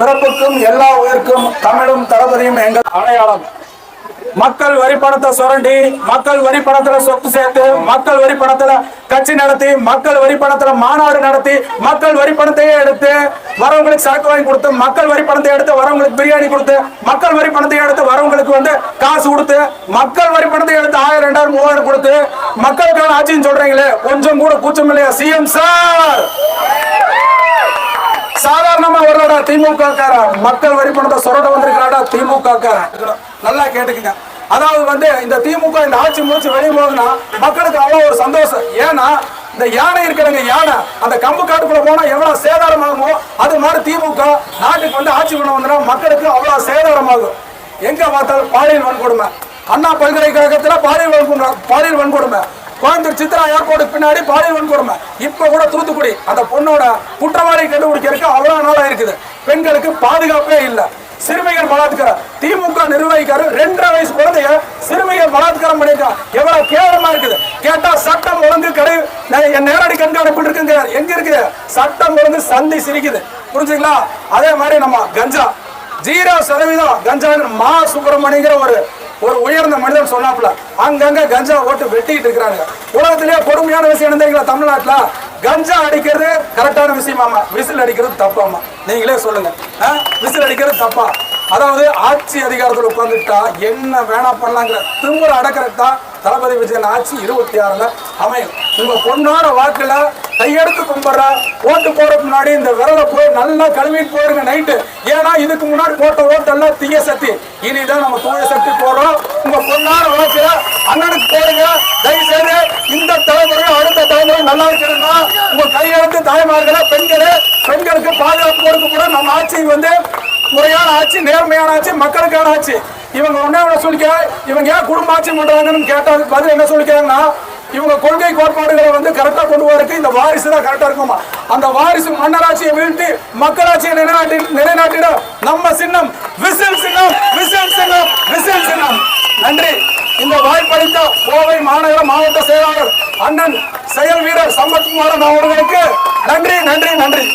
பிறப்புக்கும் எல்லா உயிர்க்கும் தமிழும் தளபதியும் எங்கள் அடையாளம். மக்கள் வரி பணத்தை சுரண்டி, மக்கள் வரி பணத்துல சொத்து சேர்த்து, மக்கள் வரி பணத்துல கட்சி நடத்தி, மக்கள் வரி பணத்துல மாநாடு நடத்தி, மக்கள் வரி பணத்தையே எடுத்து வரவங்களுக்கு சரக்கு வாங்கி கொடுத்து, மக்கள் வரி பணத்தை எடுத்து வரவங்களுக்கு பிரியாணி கொடுத்து, மக்கள் வரி பணத்தை எடுத்து வரவங்களுக்கு காசு கொடுத்து, மக்கள் வரி பணத்தை எடுத்து 1000, 2000, 3000 கொடுத்து மக்களுக்கான ஆட்சின்னு சொல்றீங்களே, கொஞ்சம் கூட கூச்சம் இல்லையா சிஎம் சார்? சாதாரணமா வரலடா திமுக காரன், மக்கள் வரி பணத்தை சுரண்ட வந்திருக்கிறாடா திமுக காரன். நல்லா கேட்டுக்கங்க. அதாவது இந்த திமுக இந்த ஆட்சி முடிச்சு வெளியே போகுதுன்னா மக்களுக்கு அவ்வளவு ஒரு சந்தோஷம். ஏன்னா இந்த யானை இருக்கிறவங்க, யானை அந்த கம்பு காட்டுக்குள்ள போனா எவ்வளவு சேதாரமாகுமோ அது மாதிரி திமுக நாட்டுக்கு ஆட்சி பண்ண வந்தா மக்களுக்கு அவ்வளவு சேதாரமாகும். எங்க பார்த்தாலும் பாலியல் வன்கொடுமை, அண்ணா பல்கலைக்கழகத்துல பாலியல் வன்கொடுமை, கோயம்புத்தூர் சித்ரா ஏர்போர்ட்டுக்கு பின்னாடி பாலியல் வன்கொடுமை, இப்ப கூட தூத்துக்குடி அந்த பொண்ணோட குற்றவாளி கண்டுபிடிக்கிறதுக்கு அவ்வளவு நாளா இருக்குது. பெண்களுக்கு பாதுகாப்பே இல்லை. சிறுமிகள் பலாத்காரம், திமுக நிர்வகிக்காரு 2.5 வயசு குழந்தைய சிறுமிகள் பலாத்காரம் பண்ணிருக்காங்க. எவ்வளவு கேவலமா இருக்குது. கேட்டா சட்டம் ஒழுங்கு நேரடி கண்காணிப்பு இருக்குங்க. எங்க இருக்கு சட்டம் ஒழுங்கு? சந்தி சிரிக்குது. புரிஞ்சுங்களா? அதே மாதிரி நம்ம கஞ்சா 0% கஞ்சா. மா சுப்பிரமணியங்கிற ஒரு உயர்ந்த மனிதன் சொன்னாப்புல அங்கங்க கஞ்சா ஓட்டு வெட்டிட்டு இருக்கிறாங்க. உலகத்திலேயே கொடுமையான விஷயம் என்ன தெரியுங்களா? தமிழ்நாட்டுல கஞ்சா அடிக்கிறது கரெக்டான விஷயமாமா, விசில் அடிக்கிறது தப்பாமா. நீங்களே சொல்லுங்க, விசில் அடிக்கிறது தப்பா? அதாவது ஆட்சி அதிகாரத்தில் உட்கார்ந்துட்டா என்ன வேணா பண்ணலாங்கிற திரும்ப அடக்கிறது தான் தளபதி விஜயன் ஆட்சி 26ல அமையும். உங்க பொண்ணோட வாக்குல கையெடுத்து கும்பிடுற ஓட்டு போறதுக்கு முன்னாடி இந்த விரலை போய் நல்லா கழுவிட்டு போயிருங்க நைட்டு. ஏன்னா இதுக்கு முன்னாடி போட்ட ஓட்டெல்லாம் தீய சக்தி, இனிதான் நம்ம தூய சக்தி போடுறோம். உங்க பொண்ணோட வாக்குல அண்ணனுக்கு போடுங்க. தயவு செய்து இந்த தலைமுறை அடுத்த தலைமுறை நல்லா இருக்கணும்னா உங்க கையெழுத்து தாய்மார்கள பெண்களுக்கு பாதுகாப்பு கொடுக்க நம்ம ஆட்சி முறையான ஆட்சி, நேர்மையான ஆட்சி, மக்களுக்கான ஆட்சி. இவங்க ஒன்னே சொல்லிக்க, இவங்க ஏன் குடும்ப ஆட்சி பண்றாங்கன்னு கேட்டால் பதில் என்ன சொல்லிக்கிறாங்கன்னா, இவங்க கொள்கை கோட்பாடுகளை கரெக்டா கொண்டு வரக்கு இந்த வாரிசு தான் கரெக்டா இருக்குமா. அந்த வாரிசு மன்னராட்சியை வீழ்த்தி மக்களாட்சியை நிலைநாட்டிட நம்ம சின்னம் விசில் சின்னம், விசில் சின்னம், விசில் சின்னம். நன்றி. இந்த வாய்ப்பளித்த கோவை மாநகர மாவட்ட செயலாளர் அண்ணன் செயல் வீரர் சம்பத்குமாரன் அவர்களுக்கு நன்றி, நன்றி, நன்றி.